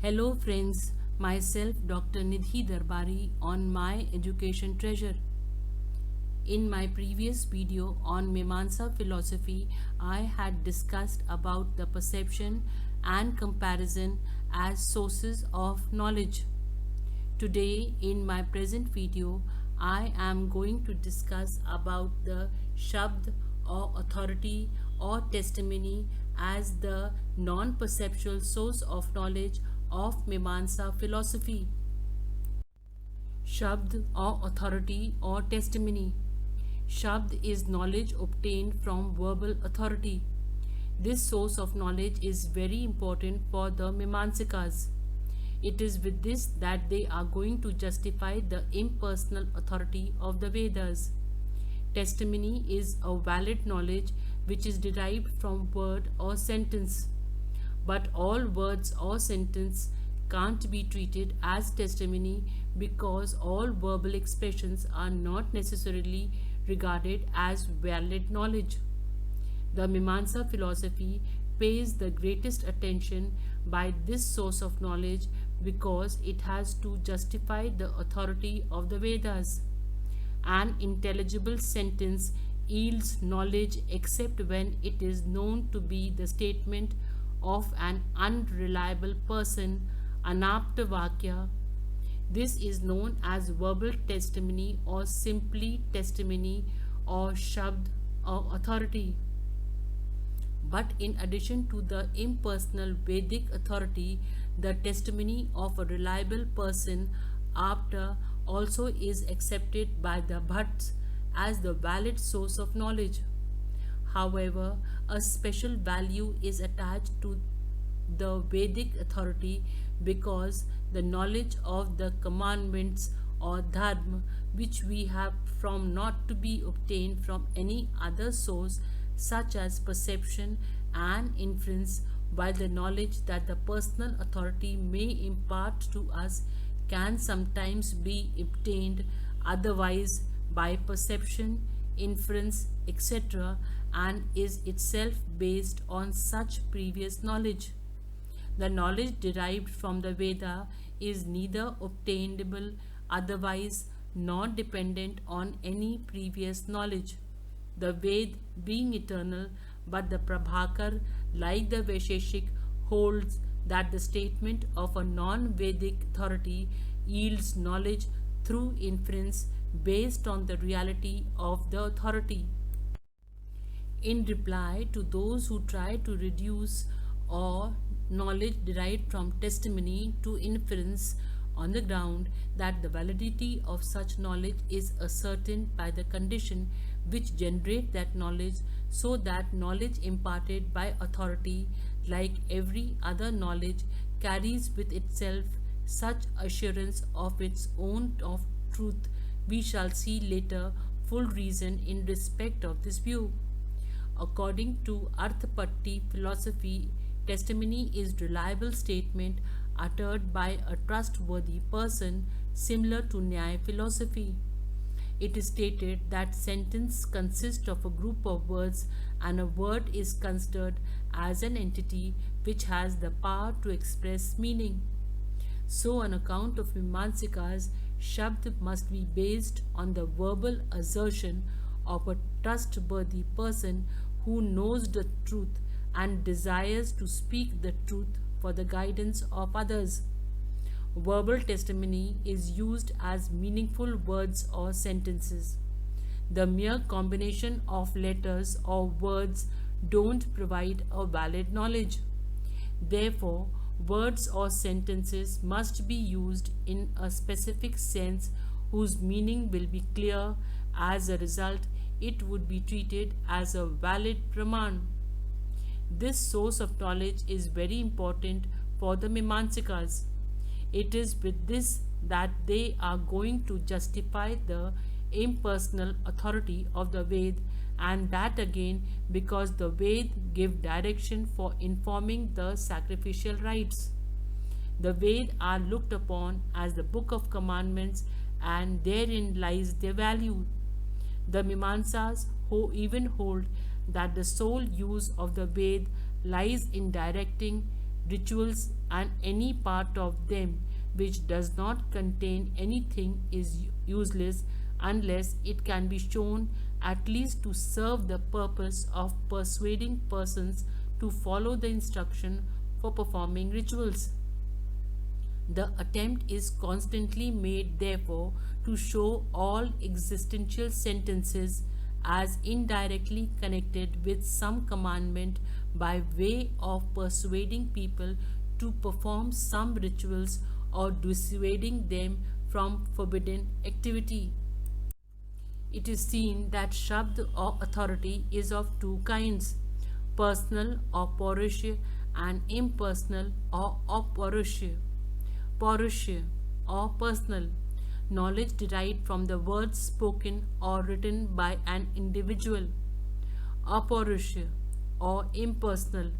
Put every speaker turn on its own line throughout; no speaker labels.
Hello friends, myself Dr. Nidhi Darbari on My Education Treasure. In my previous video on Mimansa-Philosophy, I had discussed about the perception and comparison as sources of knowledge. Today in my present video, I am going to discuss about the Shabd or authority or testimony as the non-perceptual source of knowledge of Mimansa philosophy. Shabd or authority or testimony. Shabd is knowledge obtained from verbal authority. This source of knowledge is very important for the Mimansikas. It is with this that they are going to justify the impersonal authority of the Vedas. Testimony is a valid knowledge which is derived from word or sentence. But all words or sentence can't be treated as testimony because all verbal expressions are not necessarily regarded as valid knowledge. The Mimansa philosophy pays the greatest attention by this source of knowledge because it has to justify the authority of the Vedas. An intelligible sentence yields knowledge except when it is known to be the statement of an unreliable person, anapta vakya. This is known as verbal testimony or simply testimony or shabd or authority. But in addition to the impersonal Vedic authority, the testimony of a reliable person, apta, also is accepted by the Bhatts as the valid source of knowledge. However, a special value is attached to the Vedic authority because the knowledge of the commandments or dharma which we have from not to be obtained from any other source such as perception and inference, while the knowledge that the personal authority may impart to us can sometimes be obtained otherwise by perception, inference, etc., and is itself based on such previous knowledge. The knowledge derived from the Veda is neither obtainable otherwise nor dependent on any previous knowledge. The Ved being eternal, but the Prabhakar, like the Vaisheshik, holds that the statement of a non-Vedic authority yields knowledge through inference based on the reality of the authority. In reply to those who try to reduce or knowledge derived from testimony to inference on the ground that the validity of such knowledge is ascertained by the condition which generate that knowledge, so that knowledge imparted by authority, like every other knowledge, carries with itself such assurance of its own of truth. We shall see later full reason in respect of this view. According to Arthapatti philosophy, testimony is reliable statement uttered by a trustworthy person, similar to Nyaya philosophy. It is stated that sentence consists of a group of words and a word is considered as an entity which has the power to express meaning. So on account of Mimansikas, Shabd must be based on the verbal assertion of a trustworthy person who knows the truth and desires to speak the truth for the guidance of others. Verbal testimony is used as meaningful words or sentences. The mere combination of letters or words don't provide a valid knowledge. Therefore, words or sentences must be used in a specific sense whose meaning will be clear. As a result, it would be treated as a valid praman. This source of knowledge is very important for the Mimansikas. It is with this that they are going to justify the impersonal authority of the Ved, and that again because the Ved give direction for informing the sacrificial rites. The Ved are looked upon as the book of commandments, and therein lies their value. The Mimansas who even hold that the sole use of the Ved lies in directing rituals, and any part of them which does not contain anything is useless unless it can be shown at least to serve the purpose of persuading persons to follow the instruction for performing rituals. The attempt is constantly made, therefore, to show all existential sentences as indirectly connected with some commandment by way of persuading people to perform some rituals or dissuading them from forbidden activity. It is seen that Shabd or authority is of two kinds, personal or Paurusha and impersonal or Aparusha. Paurusha or personal knowledge derived from the words spoken or written by an individual. Aparusha or impersonal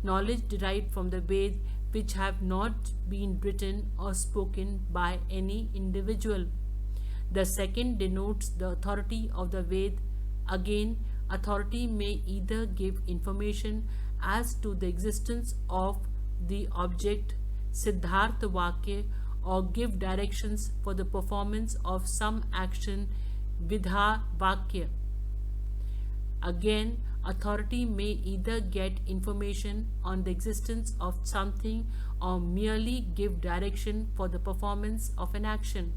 knowledge derived from the Ved which have not been written or spoken by any individual. The second denotes the authority of the Ved. Again, authority may either give information as to the existence of the object, Siddhartha Vakya, or give directions for the performance of some action, Vidha Vakya. Again, authority may either get information on the existence of something or merely give direction for the performance of an action.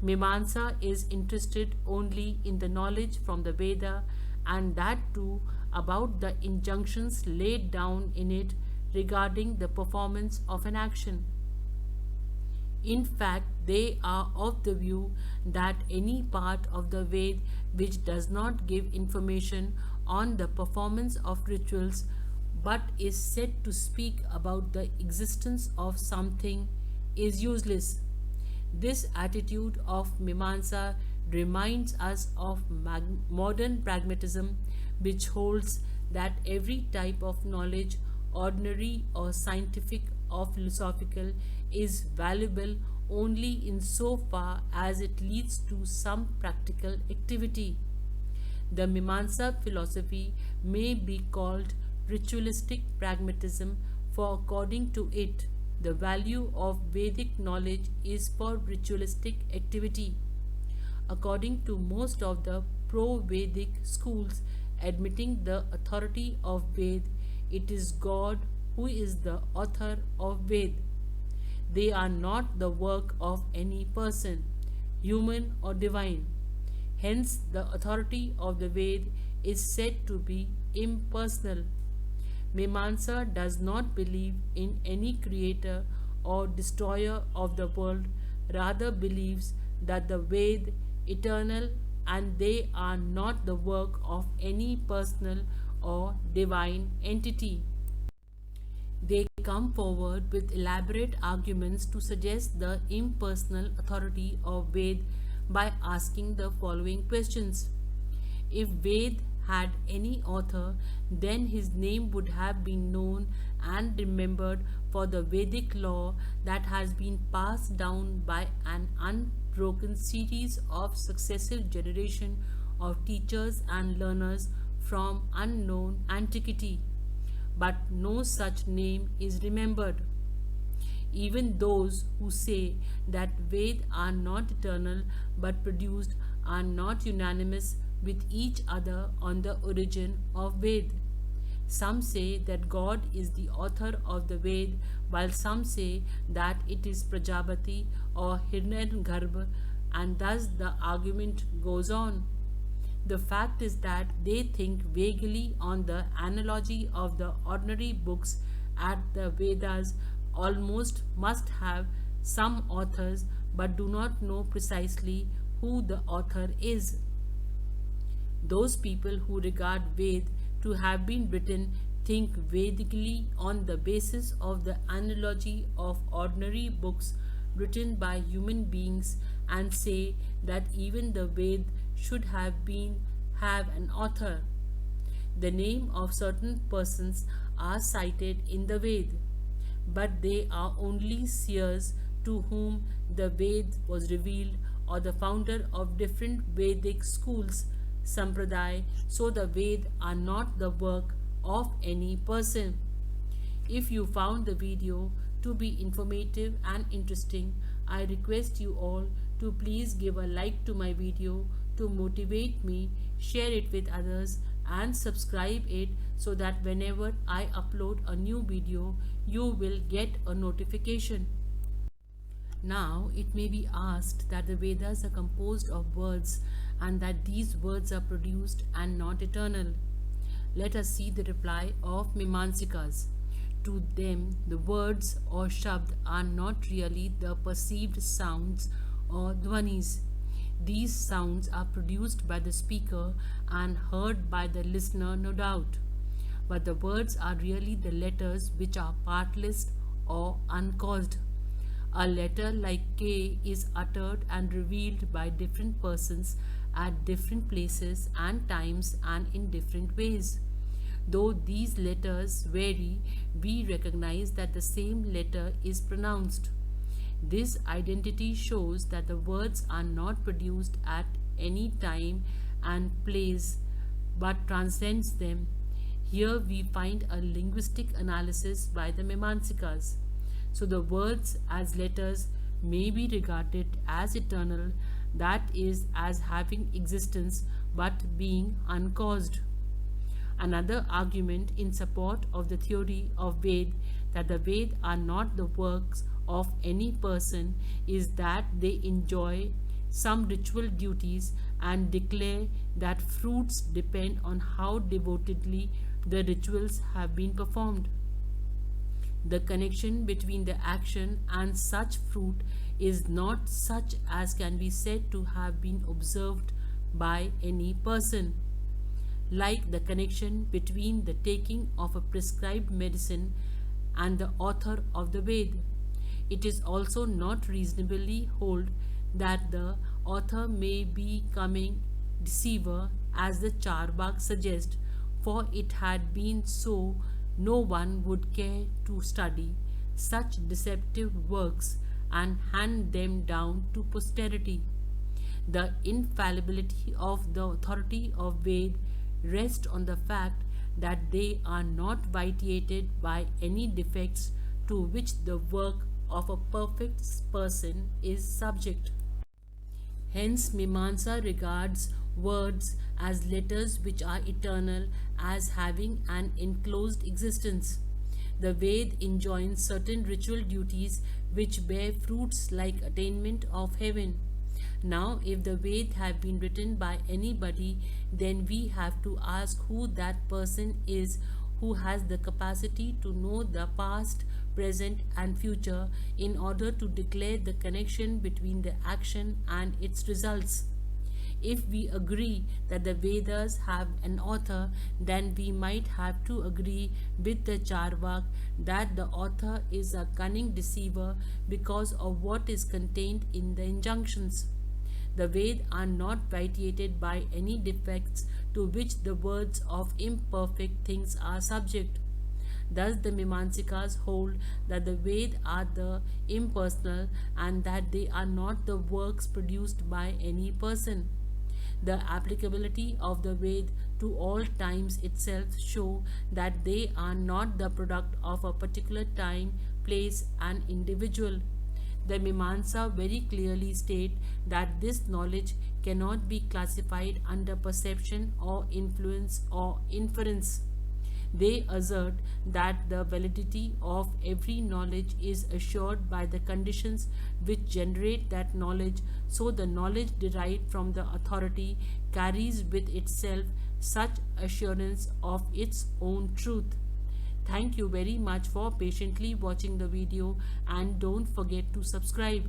Mimansa is interested only in the knowledge from the Veda, and that too about the injunctions laid down in it regarding the performance of an action. In fact, they are of the view that any part of the Ved which does not give information on the performance of rituals but is said to speak about the existence of something is useless. This attitude of Mimamsa reminds us of modern pragmatism, which holds that every type of knowledge, ordinary or scientific or philosophical, is valuable only in so far as it leads to some practical activity. The Mimansa-Philosophy may be called ritualistic pragmatism, for according to it, the value of Vedic knowledge is for ritualistic activity. According to most of the pro-Vedic schools admitting the authority of Ved, it is God who is the author of Ved. They are not the work of any person, human or divine. Hence, the authority of the Ved is said to be impersonal. Mimamsa does not believe in any creator or destroyer of the world, rather believes that the Ved eternal and they are not the work of any personal or divine entity. They come forward with elaborate arguments to suggest the impersonal authority of Ved by asking the following questions. If Ved had any author, then his name would have been known and remembered for the Vedic law that has been passed down by an unbroken series of successive generations of teachers and learners from unknown antiquity. But no such name is remembered. Even those who say that Ved are not eternal but produced are not unanimous with each other on the origin of Ved. Some say that God is the author of the Ved, while some say that it is Prajapati or Hiranyagarbha, and thus the argument goes on. The fact is that they think vaguely on the analogy of the ordinary books at the Vedas almost must have some authors but do not know precisely who the author is. Those people who regard Ved to have been written think Vedically on the basis of the analogy of ordinary books written by human beings and say that even the Ved should have an author. The name of certain persons are cited in the Ved, but they are only seers to whom the Ved was revealed or the founder of different Vedic schools, Sampradaya, so the Ved are not the work of any person. If you found the video to be informative and interesting, I request you all to please give a like to my video to motivate me, share it with others, and subscribe it so that whenever I upload a new video, you will get a notification. Now, it may be asked that the Vedas are composed of words and that these words are produced and not eternal. Let us see the reply of Mimansikas. To them, the words or Shabd are not really the perceived sounds or dhvanis. These sounds are produced by the speaker and heard by the listener, no doubt. But the words are really the letters which are partless or uncaused. A letter like K is uttered and revealed by different persons at different places and times and in different ways. Though these letters vary, we recognize that the same letter is pronounced. This identity shows that the words are not produced at any time and place but transcends them. Here we find a linguistic analysis by the Mimansikas. So the words as letters may be regarded as eternal, that is, as having existence but being uncaused. Another argument in support of the theory of Ved that the Ved are not the works of any person is that they enjoy some ritual duties and declare that fruits depend on how devotedly the rituals have been performed. The connection between the action and such fruit is not such as can be said to have been observed by any person. Like the connection between the taking of a prescribed medicine and the author of the Ved, it is also not reasonably hold that the author may be coming deceiver as the Charvak suggests, for it had been so no one would care to study such deceptive works and hand them down to posterity. The infallibility of the authority of Ved rests on the fact that they are not vitiated by any defects to which the work of a perfect person is subject. Hence, Mimamsa regards words as letters which are eternal as having an enclosed existence. The Ved enjoins certain ritual duties which bear fruits like attainment of heaven. Now, if the Ved have been written by anybody, then we have to ask who that person is who has the capacity to know the past, present, and future in order to declare the connection between the action and its results. If we agree that the Vedas have an author, then we might have to agree with the Charvak that the author is a cunning deceiver because of what is contained in the injunctions. The Ved are not vitiated by any defects to which the words of imperfect things are subject. Thus the Mimansikas hold that the Ved are the impersonal and that they are not the works produced by any person. The applicability of the Ved to all times itself show that they are not the product of a particular time, place, and individual. The Mimamsa very clearly state that this knowledge cannot be classified under perception or influence or inference. They assert that the validity of every knowledge is assured by the conditions which generate that knowledge, so the knowledge derived from the authority carries with itself such assurance of its own truth. Thank you very much for patiently watching the video and don't forget to subscribe.